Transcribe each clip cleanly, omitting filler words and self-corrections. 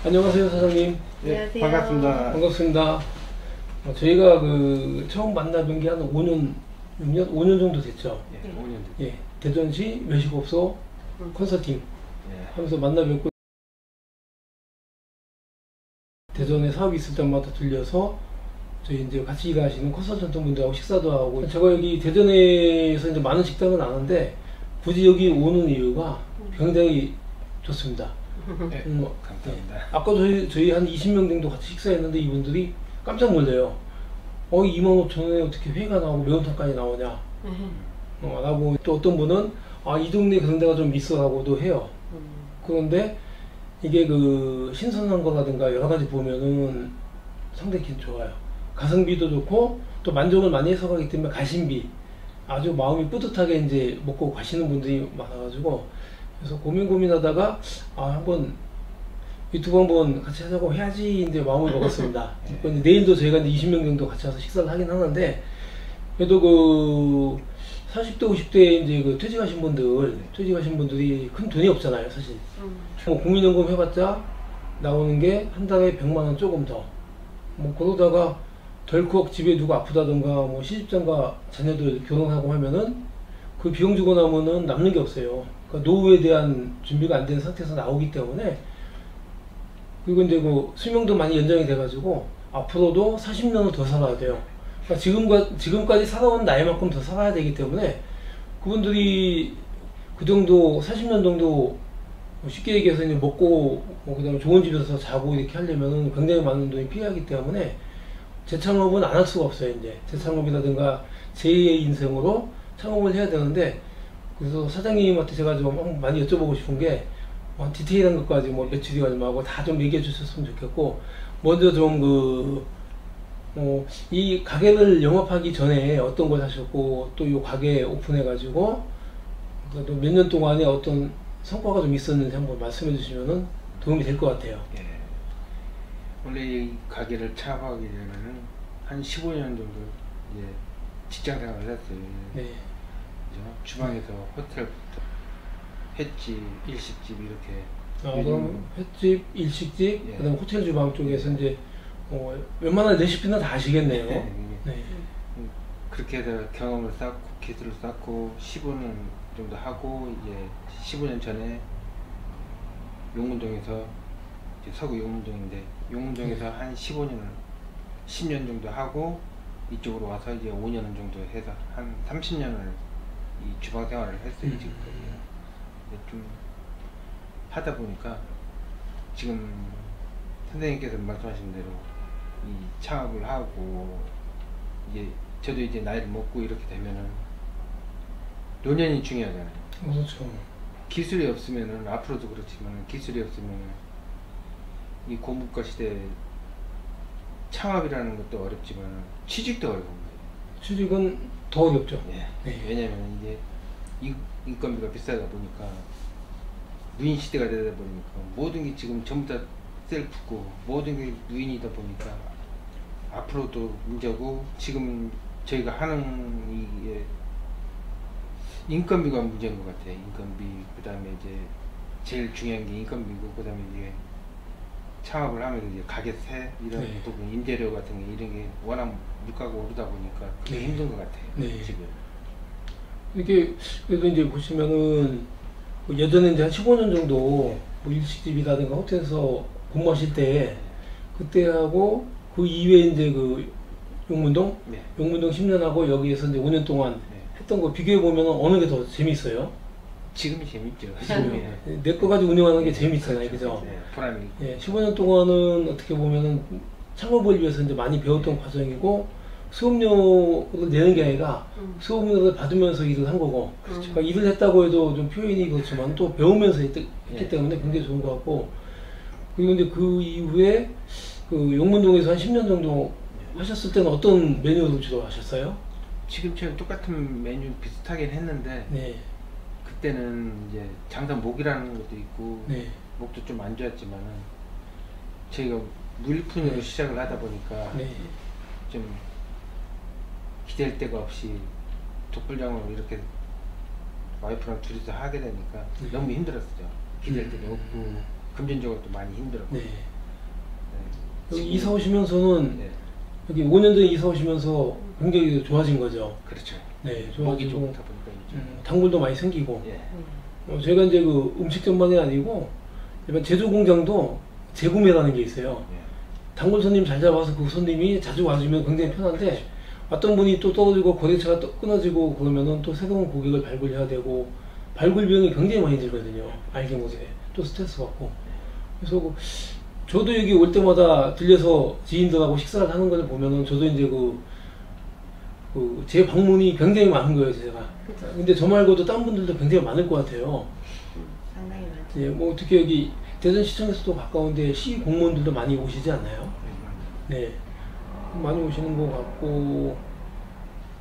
안녕하세요, 사장님. 안녕하세요. 반갑습니다. 반갑습니다. 저희가 처음 만나뵌 게 한 5년 정도 됐죠. 예, 5년 됐죠. 예, 대전시 외식업소 컨설팅 하면서 만나 뵙고, 대전에 사업이 있을 때마다 들려서 저희 이제 같이 일하시는 컨설턴트 분들하고 식사도 하고, 제가 여기 대전에서 이제 많은 식당은 아는데 굳이 여기 오는 이유가 굉장히 좋습니다. 네, 감사합니다. 아까 저희 한 20명 정도 같이 식사했는데 이분들이 깜짝 놀래요. 25,000원에 어떻게 회가 나오고 매운탕까지 나오냐. 라고, 또 어떤 분은 이 동네 그런 데가 좀 있어라고도 해요. 그런데 이게 신선한 거라든가 여러 가지 보면은 상당히 좋아요. 가성비도 좋고 또 만족을 많이 해서 가기 때문에 가심비, 아주 마음이 뿌듯하게 이제 먹고 가시는 분들이 많아가지고, 그래서 고민하다가 한번 유튜브 한번 같이 하자고 해야지 이제 마음을 먹었습니다. 내일도 저희가 이제 20명 정도 같이 와서 식사를 하긴 하는데, 그래도 40대 50대 이제 퇴직하신 분들이 큰 돈이 없잖아요, 사실. 국민연금 해봤자 나오는 게 한 달에 100만 원 조금 더. 그러다가 덜컥 집에 누가 아프다든가 시집장가 자녀들 결혼하고 하면은 그 비용 주고 나면은 남는 게 없어요. 그러니까 노후에 대한 준비가 안 된 상태에서 나오기 때문에, 그리고 이제 수명도 많이 연장이 돼가지고 앞으로도 40년을 더 살아야 돼요. 그러니까 지금까지 살아온 나이만큼 더 살아야 되기 때문에, 그분들이 그 정도 40년 정도 쉽게 얘기해서 이제 먹고 그다음에 좋은 집에서 자고 이렇게 하려면 굉장히 많은 돈이 필요하기 때문에 재창업은 안 할 수가 없어요. 이제 재창업이라든가 제2의 인생으로 창업을 해야 되는데, 그래서 사장님한테 제가 좀 많이 여쭤보고 싶은 게, 디테일한 것까지 매출이 얼마고 다 좀 얘기해 주셨으면 좋겠고, 먼저 좀 이 가게를 영업하기 전에 어떤 걸 하셨고, 또 이 가게 오픈해 가지고 그래도 몇 년 동안에 어떤 성과가 좀 있었는지 한번 말씀해 주시면 도움이 될 것 같아요. 예. 원래 이 가게를 창업하기 전에는 한 15년 정도 이제 직장 생활을 했어요. 네. 그죠? 주방에서 호텔부터 횟집, 일식집 이렇게. 그럼 횟집, 일식집, 예. 그다음 호텔 주방 쪽에서 이제 웬만한 레시피는 다 아시겠네요. 네. 그렇게 해서 경험을 쌓고 기술을 쌓고 15년 정도 하고, 이제 15년 전에 용문동에서, 이제 서구 용문동인데 용문동에서 한 10년 정도 하고 이쪽으로 와서 이제 5년 정도 해서 한 30년을 이 주방 생활을 했어요. 지금까지. 좀 하다 보니까 지금 선생님께서 말씀하신 대로 이 창업을 하고, 이제 저도 이제 나이를 먹고 이렇게 되면은 노년이 중요하잖아요. 그렇죠. 기술이 없으면은, 앞으로도 그렇지만 기술이 없으면은 이 고물가 시대에 창업이라는 것도 어렵지만 취직도 어려운 거예요. 취직은 더 어렵죠. 예. 네. 왜냐면 이제 인건비가 비싸다 보니까, 누인 시대가 되다 보니까 모든 게 지금 전부 다 셀프고 모든 게 누인이다 보니까 앞으로도 문제고, 지금 저희가 하는 이게 인건비가 문제인 것 같아요. 인건비, 그 다음에 이제 제일 중요한 게 인건비고, 그 다음에 이제 창업을 하면 이제 가게세 이런 부분, 임대료 같은 게 이런 게 워낙 물가가 오르다 보니까 그게 힘든 것 같아요. 지금. 이게 그래도 이제 보시면은 예전에 이제 한 15년 정도 일식집이라든가 호텔에서 근무하실 때, 그때하고 그 이외에 이제 용문동 10년 하고 여기에서 이제 5년 동안 했던 거 비교해 보면 어느 게 더 재밌어요? 지금이 재밌죠. 내 거 가지고 운영하는 게 재밌잖아요, 그죠? 보람이. 15년 동안은 어떻게 보면은 창업을 위해서 이제 많이 배웠던 과정이고, 수업료를 내는 게 아니라 수업료를 받으면서 일을 한 거고, 그러니까 일을 했다고 해도 좀 표현이 그렇지만 또 배우면서 했기 때문에 굉장히 좋은 것 같고, 그리고 이제 그 이후에 용문동에서 한 10년 정도 하셨을 때는 어떤 메뉴를 주로 하셨어요? 지금처럼 똑같은 메뉴 비슷하긴 했는데, 그때는 이제 장사 목이라는 것도 있고, 목도 좀 안 좋았지만은 저희가 무일푼으로 시작을 하다 보니까 좀 기댈 데가 없이 독불장으로 이렇게 와이프랑 둘이서 하게 되니까 너무 힘들었어요. 기댈 데가 없고 금전적으로 또 많이 힘들었고. 여기 이사 오시면서는 네. 여기 5년 전에 이사 오시면서 굉장히 좋아진 거죠. 그렇죠. 네, 먹이 좋아지고 좋다 보니까 이제. 단골도 많이 생기고. 예. 제가 이제 그 음식점만이 아니고 일반 제조 공장도 재구매라는 게 있어요. 예. 단골 손님 잘 잡아서 그 손님이 자주 와주면 굉장히 편한데 어떤 분이 또 떨어지고 거래처가 또 끊어지고 그러면은 또 새로운 고객을 발굴해야 되고 발굴 비용이 굉장히 많이 들거든요. 알게 모르게 또 스트레스 받고. 그래서 저도 여기 올 때마다 들려서 지인들하고 식사를 하는 걸 보면은 저도 이제 제 방문이 굉장히 많은 거예요, 제가. 근데 저 말고도 다른 분들도 굉장히 많을 것 같아요. 상당히 많죠. 예, 뭐 특히 여기 대전시청에서도 가까운데 시 공무원들도 많이 오시지 않나요? 네, 많이 오시는 것 같고,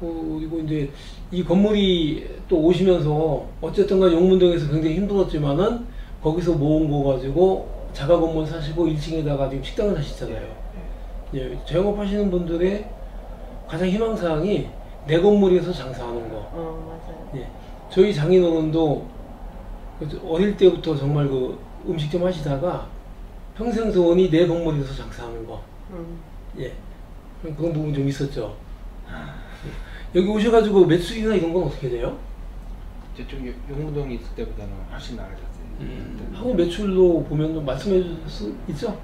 그리고 이제 이 건물이 또 오시면서 어쨌든간 용문동에서 굉장히 힘들었지만은 거기서 모은 거 가지고 자가 건물 사시고 1층에다가 지금 식당을 하시잖아요. 예, 자영업하시는 분들의 가장 희망사항이 내 건물에서 장사하는 거. 맞아요. 예, 저희 장인어른도 어릴 때부터 정말 그 음식점 하시다가 평생 소원이 내 건물에서 장사하는 거. 예, 그런 부분 좀 있었죠. 여기 오셔가지고 매출이나 이런 건 어떻게 돼요? 저쪽 용문동에 있을 때보다는 훨씬 나아졌어요. 하고 매출로 보면 말씀해 줄 수 있죠?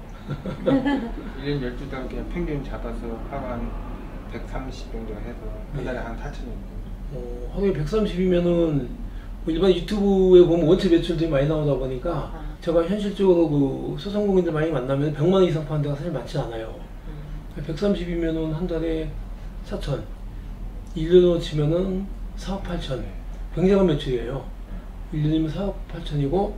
1년 12달 그냥 평균 잡아서 하루 한 130 정도 해서 한 달에 한 4천 정도. 하루에 130이면은 일반 유튜브에 보면 원체 매출들이 많이 나오다 보니까 제가 현실적으로 그 소상공인들 많이 만나면 100만 원 이상 파는 데가 사실 많지 않아요. 130이면은 한 달에 4천, 1년으로 치면은 4억 8천. 굉장한 매출이에요. 1년이면 4억 8천이고,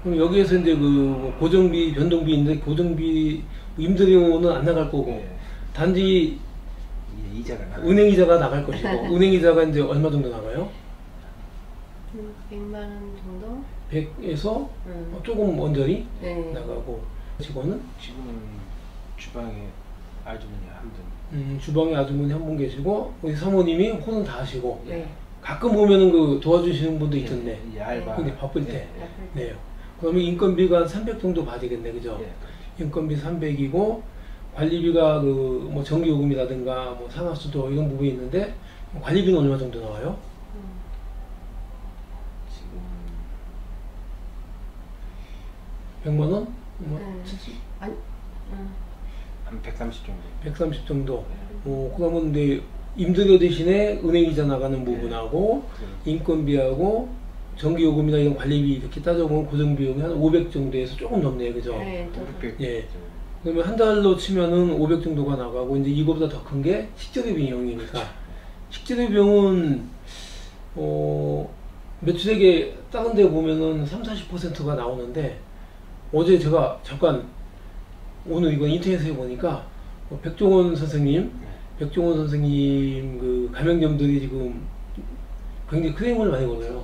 그럼 여기에서 이제 그 고정비, 변동비인데 고정비 임대료는 안 나갈 거고, 단지 이자가 은행 이자가 나갈 것이고, 은행 이자가 이제 얼마 정도 나가요? 100만 원 정도? 100에서 조금 언저리 네. 나가고, 직원은? 지금은 주방에 아주머니 한 분. 주방에 아주머니 한 분 계시고, 우리 사모님이 혼은 다 하시고, 네. 가끔 보면은 그 도와주시는 분도 있던데, 예, 알바. 근데 바쁠 때. 예, 네. 그러면 인건비가 한 300 정도 받이겠네, 그죠? 예, 그렇죠. 인건비 300이고, 관리비가 그 뭐 전기요금이라든가 뭐 상하수도 이런 부분이 있는데, 관리비는 얼마 정도 나와요? 지금 100만 원? 뭐 네. 70? 아니, 한 130 정도. 130 정도. 그러면 근데 임대료 대신에 은행이자 나가는 부분하고 인건비하고 전기요금이나 이런 관리비 이렇게 따져보면 고정비용이 한 500 정도에서 조금 넘네요, 그죠? 네, 500. 예. 그러면 한 달로 치면은 500 정도가 나가고, 이제 이거보다 더 큰 게 식재료 비용이니까. 식재료 비용은 매출액에 다른 데 보면은 30-40%가 나오는데, 어제 제가 잠깐 오늘 이건 인터넷에 보니까 백종원 선생님 그 가맹점들이 지금 굉장히 클레임을 많이 걸어요.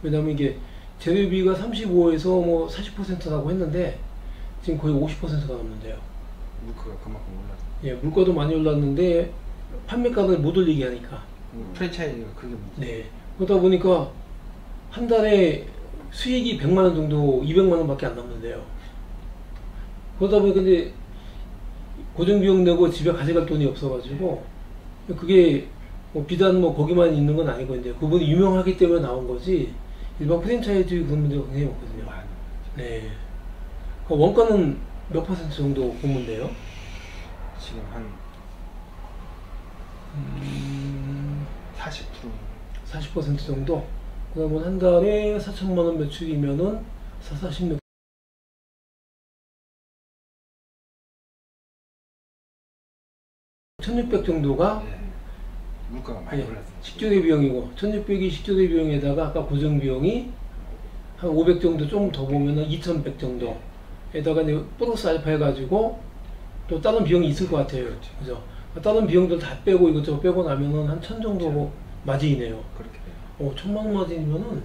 왜냐면 이게 재료비가 35에서 뭐 40%라고 했는데 지금 거의 50%가 넘는데요. 물가가 그만큼 올랐어요. 예, 물가도 많이 올랐는데 판매가를 못 올리게 하니까. 프랜차이즈가 그게 문제. 네. 그러다 보니까 한 달에 수익이 100만 원 정도, 200만 원밖에 안 남는데요. 그러다 보니까 이제 고정비용 내고 집에 가져갈 돈이 없어가지고, 그게 뭐 비단 뭐 거기만 있는 건 아니고, 이제 그분이 유명하기 때문에 나온 거지, 일반 프랜차이즈 그런 문제가 굉장히 많거든요. 네. 그 원가는 몇 퍼센트 정도 보면 돼요? 지금 한 40%. 40% 정도? 그러면 한 달에 4천만 원 매출이면은 46. 1600 정도가 물가가 많이 올랐어요. 식재료 비용이고, 1600이 식재료 비용에다가 아까 고정 비용이 한 500 정도 좀 더 보면은 2100 정도에다가 이제 플러스 알파 해가지고 또 다른 비용이 있을 것 같아요. 그죠? 다른 비용들 다 빼고 이것저것 빼고 나면은 한 1000 정도 마진이네요. 그렇게 돼요. 1000만 원 마진이면은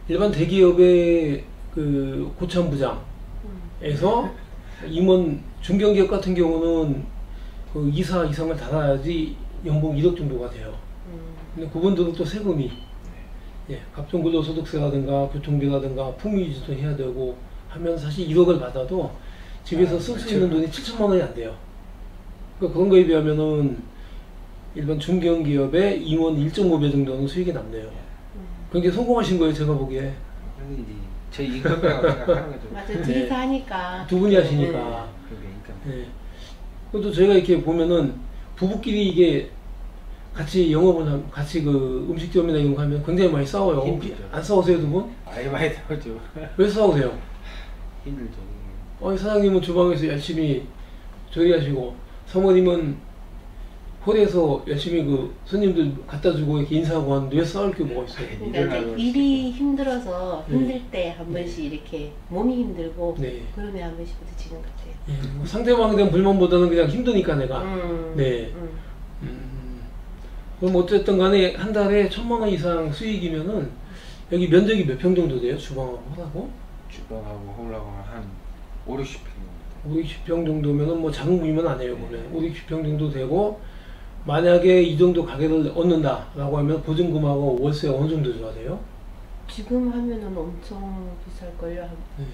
일반 대기업의 그 고참부장에서 임원 중견기업 같은 경우는 그 이사 이상을 달아야지 연봉 1억 정도가 돼요. 근데 그분들은 또 세금이 각종근로소득세라든가 교통비라든가 품위유지도 해야 되고 하면 사실 1억을 받아도 집에서 쓸 수 있는 돈이 7천만 원이 안 돼요. 그러니까 그런 거에 비하면은 일반 중견기업의 임원 1.5배 정도는 수익이 남네요. 굉장히 성공하신 거예요, 제가 보기에. 그래서 이제 저희 인건비라고 생각하는 거죠. 맞아요. 네. 둘이서 하니까. 두 분이 하시니까. 그게 인건비. 네. 그것도 저희가 이렇게 보면은 부부끼리 이게 같이 영업을 같이 그 음식점이나 이런 거 하면 굉장히 많이 싸워요. 힘들죠. 안 싸우세요, 두 분? 아예 많이 나오죠. 왜 싸우세요? 힘들죠. 사장님은 주방에서 열심히 조리하시고 사모님은 홀에서 열심히 그 손님들 갖다 주고 이렇게 인사하고 하는데 왜 싸울 게 뭐가 있어요? 그러니까 이제 일이 힘들어서 네. 힘들 때 한 번씩 이렇게 몸이 힘들고 네. 그러면 한 번씩 부딪히는 것 같아요. 뭐 상대방에 대한 불만보다는 그냥 힘드니까 내가. 네. 그럼 어쨌든 간에 한 달에 1,000만 원 이상 수익이면은 여기 면적이 몇 평 정도 돼요? 주방하고 홀하고? 주방하고 홀하고 한 5, 60평. 5, 60평 정도면은 뭐 작은 구이면 안 해요, 보면. 5, 60평 정도 되고 만약에 이 정도 가격을 얻는다라고 하면 보증금하고 월세가 어느 정도 줘야 돼요? 지금 하면은 엄청 비쌀걸요. 네.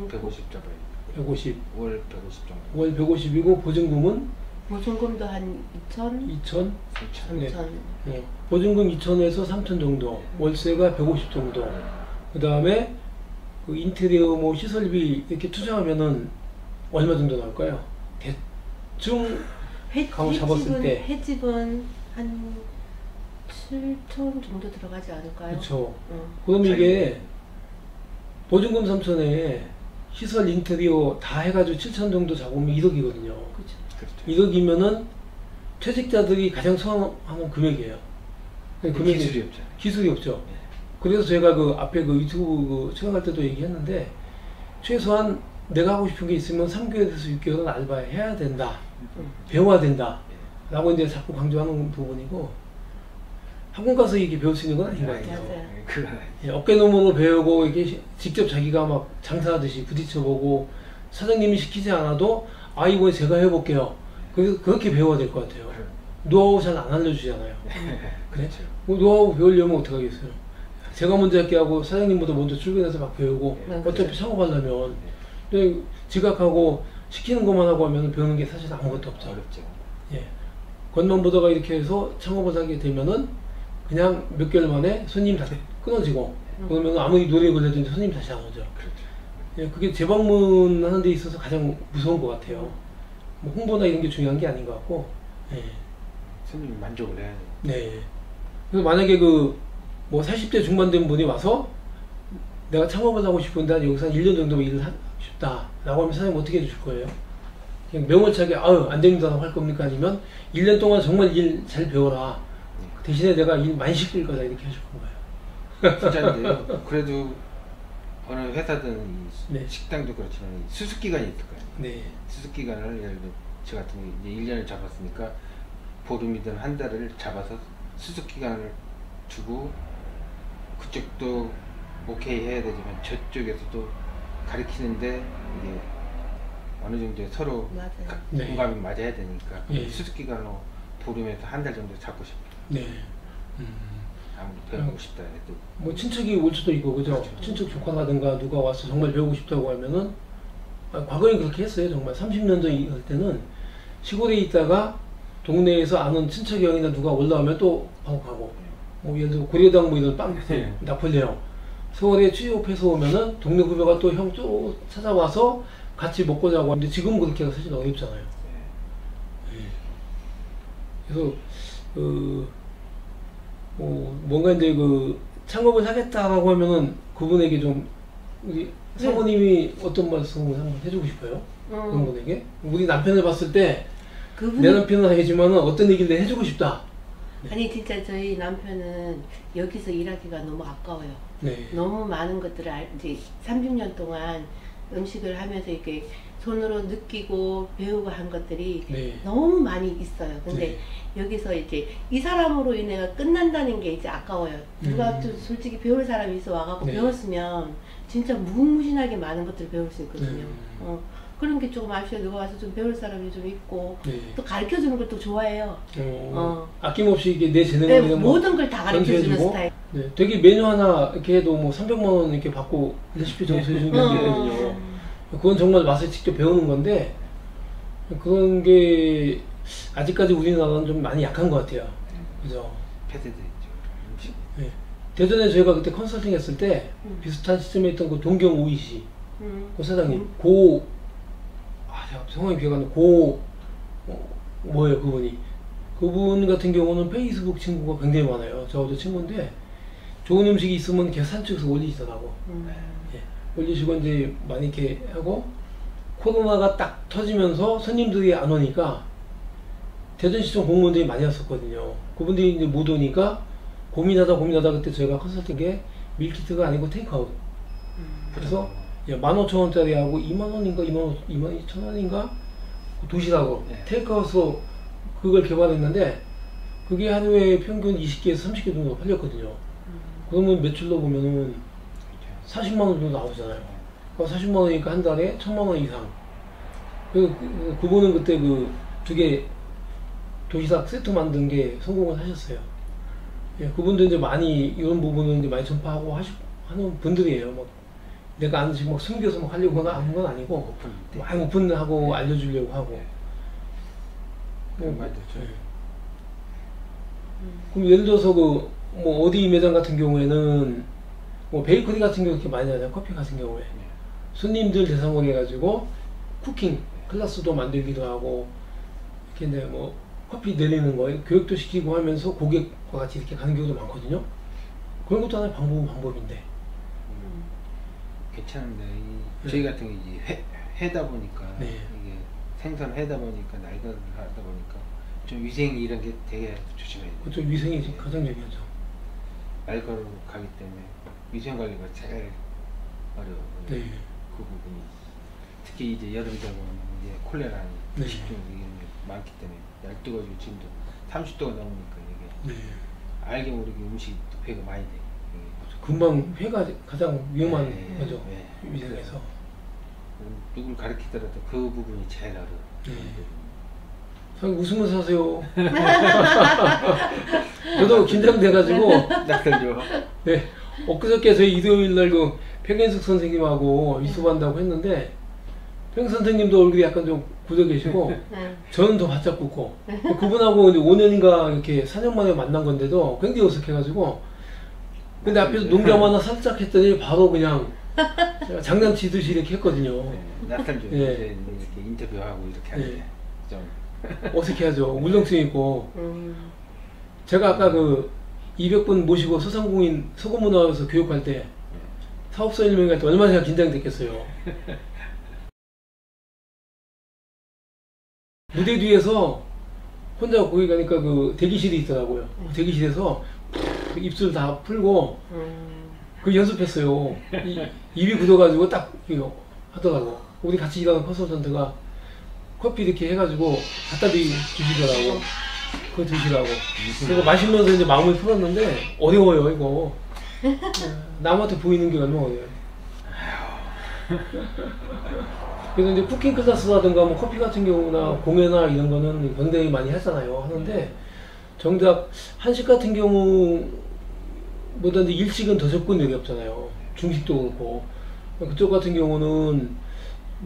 150 잡아요. 150. 월 150 정도. 월 150이고 보증금은 보증금도 한 2천? 2천? 3천. 네. 3천. 보증금 2천에서 3천 정도, 월세가 150 정도. 그 다음에 그 인테리어 뭐 시설비 이렇게 투자하면은 얼마 정도 나올까요? 대충 가구 잡았을 때. 횟집은 한 7천 정도 들어가지 않을까요? 그렇죠. 응. 그럼 이게 보증금 3천에 시설 인테리어 다 해가지고 7천 정도 잡으면 1억이거든요. 그렇죠. 그렇죠. 1억이면은 퇴직자들이 가장 선호하는 금액이에요. 금액이 기술이 없잖아요. 기술이 없죠. 네. 그래서 제가 그 앞에 그 유튜브 그 촬영할 때도 얘기했는데 최소한 내가 하고 싶은 게 있으면 3개월에서 6개월은 알바해야 된다. 배워야 된다. 라고 이제 자꾸 강조하는 부분이고 학원 가서 이게 배울 수 있는 건 아닌 것 같아요. 맞아요. 그건 예, 어깨너머로 배우고 이게 직접 자기가 막 장사하듯이 부딪혀보고 사장님이 시키지 않아도 아 이번에 제가 해볼게요. 그래서 그렇게 배워야 될 것 같아요. 노하우 잘 안 알려주잖아요. 그래? 뭐 노하우 배우려면 어떻게 하겠어요? 제가 먼저 할게 하고 사장님보다 먼저 출근해서 막 배우고 네, 어차피 그렇죠. 창업하려면 근데 지각하고 시키는 것만 하고 하면 배우는 게 사실 아무것도 없죠. 어렵죠. 예. 겉만 보다가 이렇게 해서 창업을 하게 되면은 그냥 몇 개월 만에 손님 다 끊어지고 그러면 아무리 노래 걸려도 손님 다시 안 오죠. 그렇죠. 예, 그게 재방문하는 데 있어서 가장 무서운 것 같아요. 뭐 홍보나 이런 게 중요한 게 아닌 것 같고. 예. 손님 만족을 해야 돼요. 네. 그래서 만약에 그 뭐 40대 중반 된 분이 와서 내가 창업을 하고 싶은데 한 여기서 한 1년 정도 일을 하고 싶다 라고 하면 사장님 어떻게 해주실 거예요? 그냥 명월차게 아유 안 됩니다라고 할 겁니까? 아니면 1년 동안 정말 일 잘 배워라 대신에 내가 일 많이 시킬 거다 이렇게 하실 건가요? 진짜인데요. 그래도 어느 회사든 네. 식당도 그렇지만 수습기간이 있을 거예요. 네. 수습기간을 예를 들어 저 같은 경우 이제 1년을 잡았으니까 보름이든 한 달을 잡아서 수습기간을 주고 그쪽도 오케이 해야 되지만 저쪽에서도 가르치는데 이게 어느 정도 서로 맞아요. 네. 공감이 맞아야 되니까 예. 수습기간으로 보름에서 한 달 정도 잡고 싶어요. 네. 아무리 배우고 싶다 해도 뭐 친척이 올 수도 있고 그죠? 그렇죠. 친척 조카라든가 누가 와서 정말 배우고 싶다고 하면은 과거에 그렇게 했어요. 정말 30년 전 할 때는 시골에 있다가 동네에서 아는 친척이 형이나 누가 올라오면 또 바로 가고 뭐 예를 들어 고려당 뭐 이런 빵 나폴레옹 서울에 취업해서 오면은 동네 후배가 또 형 또 찾아와서 같이 먹고 자고 하는데 지금 그렇게 하기가 사실 어렵잖아요. 네. 그래서 뭐 뭔가 이제 그 창업을 하겠다라고 하면은 그분에게 좀 우리 사모님이 어떤 말씀을 한번 해주고 싶어요? 그분에게 우리 남편을 봤을 때 내 남편은 아니지만은 어떤 얘기를 내가 해주고 싶다. 아니 진짜 저희 남편은 여기서 일하기가 너무 아까워요. 네. 너무 많은 것들을 이제 30년 동안 음식을 하면서 이렇게 손으로 느끼고 배우고 한 것들이 네. 너무 많이 있어요. 근데 여기서 이제 이 사람으로 인해가 끝난다는 게 이제 아까워요. 누가 좀 솔직히 배울 사람이 있어 와갖고 네. 배웠으면 진짜 무궁무진하게 많은 것들을 배울 수 있거든요. 그런 게 조금 아쉬워요. 누가 와서 좀 배울 사람이 좀 있고 네. 또 가르쳐주는 걸 또 좋아해요. 아낌없이 이게 내 재능을 네, 그냥 뭐 모든 걸 다 가르쳐주는 전수해주고, 스타일. 네, 되게 메뉴 하나 이렇게 해도 뭐 300만 원 이렇게 받고 레시피 전수해 주는 게 있거든요. 그건 정말 맛을 직접 배우는 건데 그런 게 아직까지 우리나라는 좀 많이 약한 것 같아요. 그죠? 패드도 있죠. 음식. 네. 대전에 저희가 그때 컨설팅 했을 때 비슷한 시점에 있던 그 동경 오이시 그 사장님 제가 성함이 기억 안 나. 뭐예요 그분이. 그분 같은 경우는 페이스북 친구가 굉장히 많아요. 저도 친구인데 좋은 음식이 있으면 계속 산책해서 올리시더라고. 예. 올리시고 이제 많이 이렇게 하고 코로나가 딱 터지면서 손님들이 안 오니까 대전시청 공무원들이 많이 왔었거든요. 그분들이 이제 못 오니까 고민하다 그때 저희가 컨설팅 게 밀키트가 아니고 테이크아웃. 그래서 15,000원짜리하고 2만원인가 22,000원인가 도시락으로 테이크아웃으로 그걸 개발했는데 그게 하루에 평균 20개에서 30개 정도 팔렸거든요. 그러면 매출로 보면은 40만원 정도 나오잖아요. 40만원이니까 한 달에 1,000만원 이상. 그분은 그때 그 2개 도시락 세트 만든 게 성공을 하셨어요. 예, 그분도 이제 많이 이런 부분은 이제 많이 전파하고 하는 분들이에요. 막 내가 아는 식 막 숨겨서 막 하려고 하는 건 아니고 많이 오픈하고 알려주려고 하고. 맞죠. 그럼 예를 들어서 그 뭐 어디 매장 같은 경우에는 뭐 베이커리 같은 경우 이렇게 많이 하잖아요. 커피 같은 경우에 손님들 대상으로 해가지고 쿠킹 클래스도 만들기도 하고 이렇게 이제 뭐 커피 내리는 거 교육도 시키고 하면서 고객과 같이 이렇게 가는 경우도 많거든요. 그런 것도 하나의 방법인데. 괜찮은데 저희 같은 게 이제 해다 보니까 이게 생선해다 보니까 나이가 하다 보니까 좀 위생 이런 게 되게 조심해야 돼요. 그쪽 위생이 가장 중요하죠. 말걸로 가기 때문에 위생 관리가 제일 어려워요. 네. 그 부분이 특히 이제 여름 되면 이제 콜레라, 식중 이런 게 많기 때문에 12가지 지금도 30도가 넘으니까 이게 알게 모르게 음식이 또 배가 많이 돼. 금방 회가 가장 위험한 거죠. 위생에서. 누굴 가르치더라도 그 부분이 제일 어려워. 사장님 웃으면서 하세요. 저도 긴장돼가지고. 낯설죠. 네. 엊그저께 저희 일요일날 그 백연숙 선생님하고 위수한다고 했는데 백 선생님도 얼굴이 약간 좀 굳어 계시고 저는 더 바짝 굳고 그분하고 이제 5년인가 이렇게 4년 만에 만난 건데도 굉장히 어색해가지고 근데 앞에서 농담 하나 살짝 했더니 바로 그냥 장난치듯이 이렇게 했거든요. 낯설죠. 이렇게 인터뷰하고 이렇게 하는데 좀 어색해하죠. 울렁증 있고. 제가 아까 그 200분 모시고 소상공인 소금문화에서 교육할 때 사업소 일명 할 때 얼마나 제가 긴장됐겠어요. 무대 뒤에서 혼자 거기 가니까 그 대기실이 있더라고요. 대기실에서 입술 다 풀고 그 연습했어요. 입이 굳어가지고 딱 이거 하더라고. 우리 같이 일하는 컨설턴트가 커피 이렇게 해가지고 갖다 주시더라고. 그거 드시라고. 그래서 마시면서 이제 마음을 풀었는데 어려워요 이거. 남한테 보이는 게 얼마나 어려워요. 그래서 이제 쿠킹 클래스라든가 뭐 커피 같은 경우나 공예나 이런 거는 굉장히 많이 하잖아요. 하는데 정작 한식 같은 경우보다 이제 일식은 더 접근력이 없잖아요. 중식도 그렇고. 그쪽 같은 경우는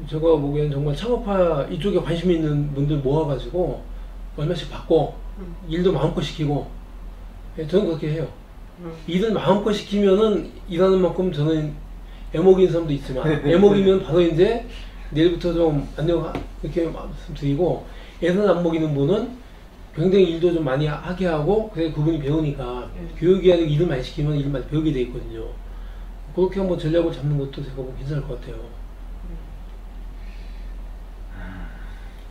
제가 보기엔 정말 창업화 이쪽에 관심 있는 분들 모아가지고 얼마씩 받고 일도 마음껏 시키고 저는 그렇게 해요. 일을 마음껏 시키면은 일하는 만큼 저는 애먹이는 사람도 있지만 애먹이면 바로 이제 내일부터 좀 안녕 이렇게 말씀드리고 애는 안 먹이는 분은 굉장히 일도 좀 많이 하게 하고 그래서 그분이 배우니까 교육이 아니고 일을 많이 시키면 일을 많이 배우게 돼 있거든요. 그렇게 한번 전략을 잡는 것도 제가 보면 괜찮을 것 같아요.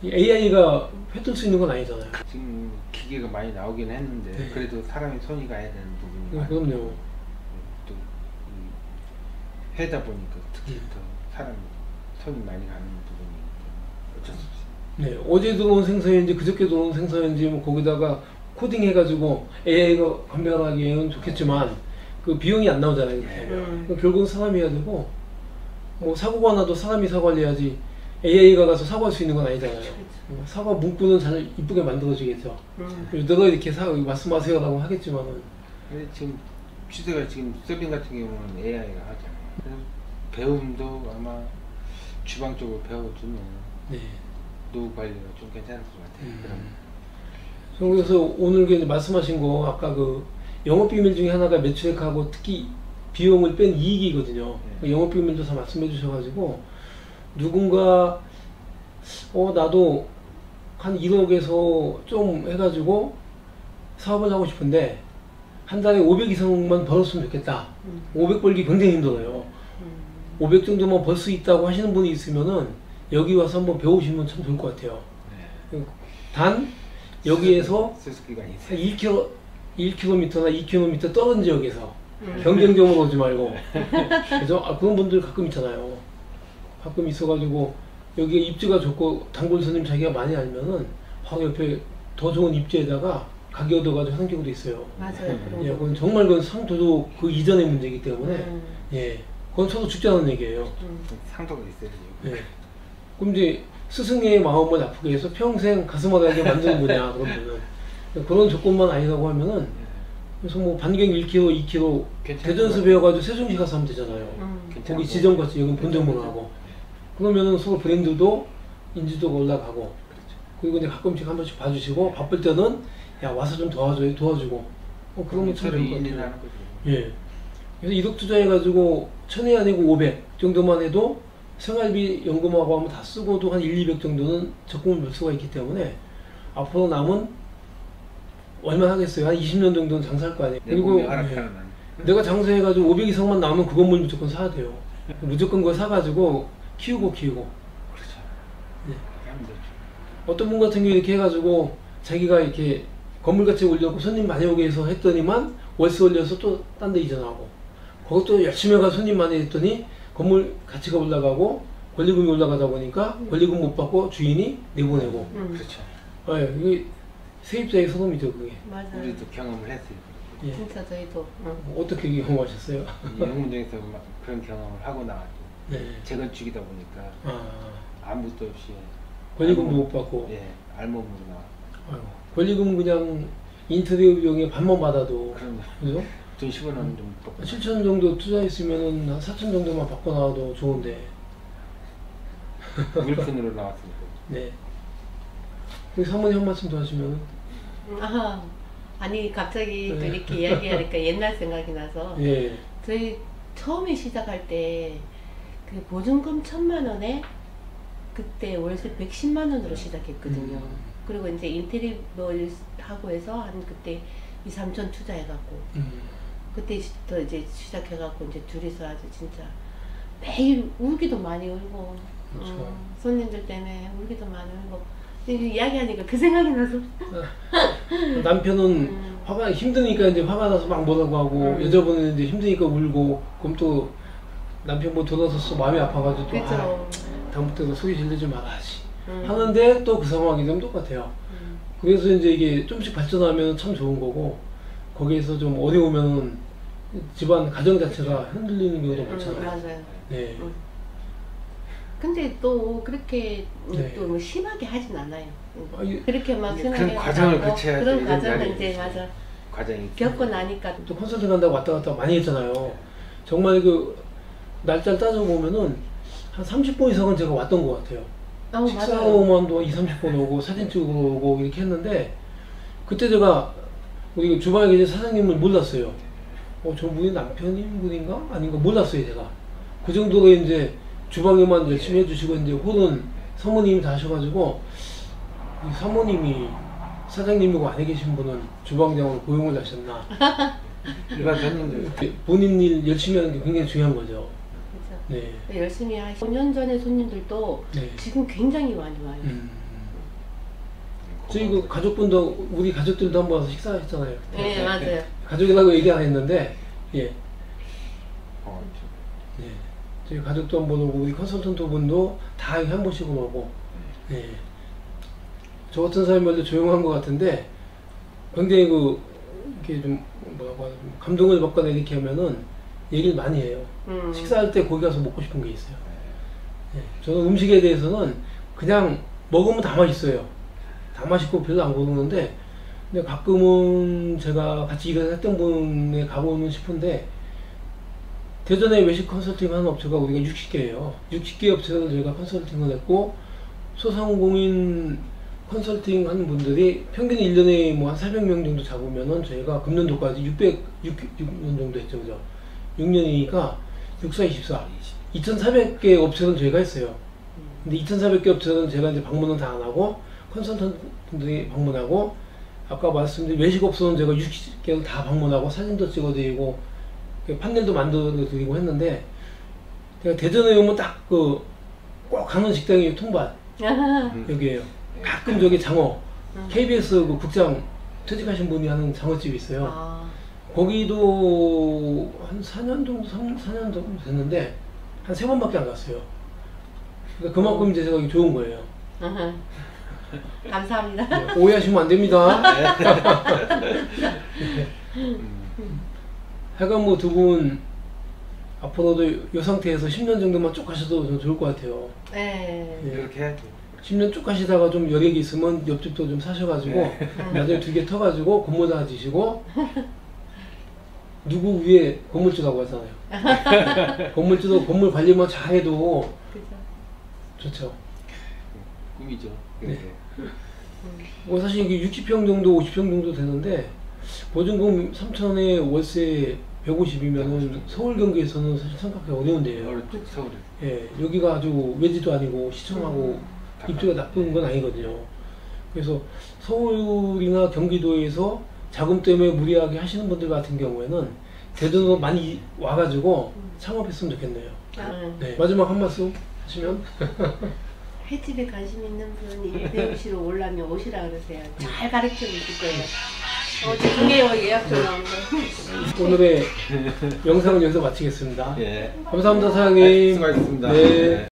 AI가 회뜰 수 있는 건 아니잖아요. 지금 기계가 많이 나오긴 했는데 그래도 사람이 손이 가야 되는 부분이 그럼요. 또 해다 보니까 특히 더 사람 손이 많이 가는 부분이 어쩔 수 없어요. 네, 어제 들어온 생선인지 그저께 들어온 생선인지 뭐 거기다가 코딩 해가지고 AI가 판별하기에는 좋겠지만 그 비용이 안 나오잖아요. 이렇게. 결국은 사람이 해야 되고 뭐 사고가 나도 사람이 사과를 해야지 AI가 가서 사과할 수 있는 건 아니잖아요. 사과 문구는 잘 이쁘게 만들어지겠죠. 너가 이렇게 말씀하세요 라고 하겠지만은 근데 지금 추세가 지금 서빙 같은 경우는 AI가 하잖아요. 그래서 배움도 아마 주방 쪽으로 배워두면 네. 노후 관리가 좀 괜찮을 것 같아요. 그래서 오늘 그 말씀하신 거 아까 그 영업 비밀 중에 하나가 매출액하고 특히 비용을 뺀 이익이거든요. 그 영업 비밀도 다 말씀해 주셔가지고 누군가 나도 한 1억에서 좀 해가지고 사업을 하고 싶은데 한 달에 500 이상만 벌었으면 좋겠다. 500 벌기 굉장히 힘들어요. 500 정도만 벌 수 있다고 하시는 분이 있으면은 여기 와서 한번 배우시면 참 좋을 것 같아요. 단 여기에서 수습기가 있어요. 1km나 2km 떨어진 지역에서 경쟁적으로 오지 말고 그래서 그런 분들 가끔 있잖아요. 가끔 있어가지고 여기에 입지가 좋고 단골 손님 자기가 많이 알면은 바로 옆에 더 좋은 입지에다가 가게 얻어가지고 하는 경우도 있어요. 맞아요. 예, 그건 정말 그건 상도도 그 이전의 문제이기 때문에 예, 그건 저도 죽지 않은 얘기예요. 상도가 있어야죠. 예. 그럼 이제 스승의 마음을 아프게 해서 평생 가슴 아프게 만드는 거냐 그런 분은 그런 조건만 아니라고 하면은 그래서 뭐 반경 1km, 2km 대전에서 배워가지고 세종시 가서 하면 되잖아요. 거기 지점 가서 여기 본점으로 하고 그러면은 서로 브랜드도 인지도가 올라가고 그리고 이제 가끔씩 한 번씩 봐주시고 바쁠 때는 야 와서 좀 도와주고 그러면 참 좋을 것 같아요. 예. 그래서 1억 투자해가지고 1000이 아니고 500 정도만 해도 생활비 연금하고 하면 다 쓰고도 한 1, 200 정도는 적금을 몇 수가 있기 때문에 앞으로 남은 얼마 하겠어요? 한 20년 정도는 장사할 거 아니에요. 그리고 내가 장사해가지고 500 이상만 나오면 그 건물 무조건 사야 돼요. 무조건 그거 사가지고 키우고 그렇죠. 네. 어떤 분 같은 경우 이렇게 해가지고 자기가 이렇게 건물같이 올려고 손님 많이 오게 해서 했더니만 월세 올려서 또 딴 데 이전하고 그것도 열심히 해가 손님 많이 했더니 건물 가치가 올라가고 권리금이 올라가다 보니까 권리금 못 받고 주인이 내보내고 그렇죠. 네, 이게 세입자의 소돔이죠 그게. 맞아요. 우리도 경험을 했어요. 예. 진짜 저희도. 어떻게 경험하셨어요? 영문동에서 그런 경험을 하고 나왔죠. 네. 재건축이다 보니까 아무것도 없이 권리금도 못 받고. 예, 알몸으로 나와. 권리금은 그냥 인테리어 비용에 반만 받아도 그럼요. 그죠? 돈 10원 좀 받고 7천 정도 투자했으면은 한 4천 정도만 받고 나와도 좋은데. 물건으로 나왔으니까. 네. 그리고 사모님 한 말씀 더 하시면. 아니 갑자기 또 이렇게 이야기하니까 옛날 생각이 나서 예. 저희 처음에 시작할 때 그 보증금 1000만 원에 그때 월세 110만 원으로 시작했거든요. 그리고 이제 인테리어 하고 해서 한 그때 2, 3천 투자해갖고 그때부터 이제 시작해갖고 이제 둘이서 아주 진짜 매일 울기도 많이 울고 그렇죠. 손님들 때문에 울기도 많이 울고 이야기하니까 그 생각이 나서 남편은 화가 힘드니까 이제 화가 나서 막 뭐라고 하고 여자분은 이제 힘드니까 울고 그럼 또 남편 뭐 돌아서서 마음이 아파가지고 또 그렇죠. 다음부터 소리 지르지 말아야지 하는데 또 그 상황이 좀 똑같아요. 그래서 이제 이게 좀씩 발전하면 참 좋은 거고 거기에서 좀 어려우면 집안 가정 자체가 흔들리는 경우도 많잖아요. 맞아요. 네. 근데 또 그렇게 네. 또 뭐 심하게 하진 않아요. 이- 그렇게 막 그런 심하게 과정을 하고 거쳐야 그런 이런 과정을 자리에 이제 있어요. 맞아 과정이 겪고 나니까 또 컨설팅 간다고 왔다 갔다 많이 했잖아요. 정말 그 날짜를 따져보면은 한 30번 이상은 제가 왔던 것 같아요. 맞아요. 식사로만도 2, 30번 오고 사진 찍으러 오고 이렇게 했는데 그때 제가 우리 주방에 계신 사장님을 몰랐어요. 저분이 남편인 분인가? 아닌가 몰랐어요 제가. 그 정도로 이제 주방에만 열심히 해주시고 이제 홀은 사모님이 다 하셔가지고 이 사모님이 사장님이고 안에 계신 분은 주방장으로 고용을 하셨나. 일반 손님들 본인 일 열심히 하는 게 굉장히 중요한 거죠. 그래서 네. 열심히 하시고 5년 전에 손님들도 네. 지금 굉장히 많이 와요. 저희 그 가족분도 우리 가족들도 한번 와서 식사하셨잖아요. 네, 맞아요. 가족이라고 얘기 안 했는데 예. 네. 저희 가족도 한번 오고 우리 컨설턴트 분도 다 한 번씩은 오고. 네. 저 같은 사람이 원래 조용한 것 같은데 굉장히 이렇게 좀 뭐라고 하나 감동을 받거나 이렇게 하면은 얘기를 많이 해요. 식사할 때 거기 가서 먹고 싶은 게 있어요. 네. 저는 음식에 대해서는 그냥 먹으면 다 맛있어요. 다 맛있고 별로 안 고르는데 근데 가끔은 제가 같이 일을 했던 분에 가보면 싶은데 대전에 외식 컨설팅 하는 업체가 우리가 60개예요. 60개 업체를 저희가 컨설팅을 했고 소상공인 컨설팅 하는 분들이 평균 1년에 뭐 한 400명 정도 잡으면은 저희가 금년도까지 606년 정도 했죠. 그죠? 6년이니까 64, 24. 2,400개 업체는 저희가 했어요. 근데 2,400개 업체는 제가 이제 방문은 다 안 하고 컨설턴트들이 방문하고 아까 말씀드린 외식업소는 제가 60개를 다 방문하고 사진도 찍어드리고 판넬도 만들어드리고 했는데 제가 대전에 오면 딱 그 꼭 가는 식당이 통발 여기에요. 가끔 저기 장어 KBS 그 국장 퇴직하신 분이 하는 장어집이 있어요. 아. 거기도 한 4년 정도, 4년 정도 됐는데 한 3번밖에 안 갔어요. 그러니까 그만큼 이제 제가 좋은 거예요. 감사합니다. 네, 오해하시면 안 됩니다. 하여간 뭐 두 분 앞으로도 이 상태에서 10년 정도만 쭉 가셔도 좀 좋을 것 같아요. 네. 예. 그렇게 해야지. 10년 쭉 가시다가 좀 여력이 있으면 옆집도 좀 사셔가지고 나중에 2개 터가지고 건물 하나 지시고 누구 위에 건물주라고 하잖아요. 건물주도 건물 관리만 잘해도 그죠. 좋죠. 꿈이죠. 네. 뭐 사실 이게 60평 정도, 50평 정도 되는데 보증금 3천에 월세 150이면은 서울 경기에서는 사실 생각하기 어려운 데예요. 서울에. 예, 여기가 아주 외지도 아니고 시청하고 입지가 나쁜 건 아니거든요. 그래서 서울이나 경기도에서 자금 때문에 무리하게 하시는 분들 같은 경우에는 대전으로 많이 와가지고 창업했으면 좋겠네요. 네, 마지막 한 말씀 하시면. 횟집에 관심 있는 분이 배우시러 오려면 오시라 그러세요. 잘 가르쳐 주실 거예요. 죄송해요. 예약 좀 나온 거. 오늘의 영상은 여기서 마치겠습니다. 예. 감사합니다, 사장님. 네, 수고하셨습니다. 네.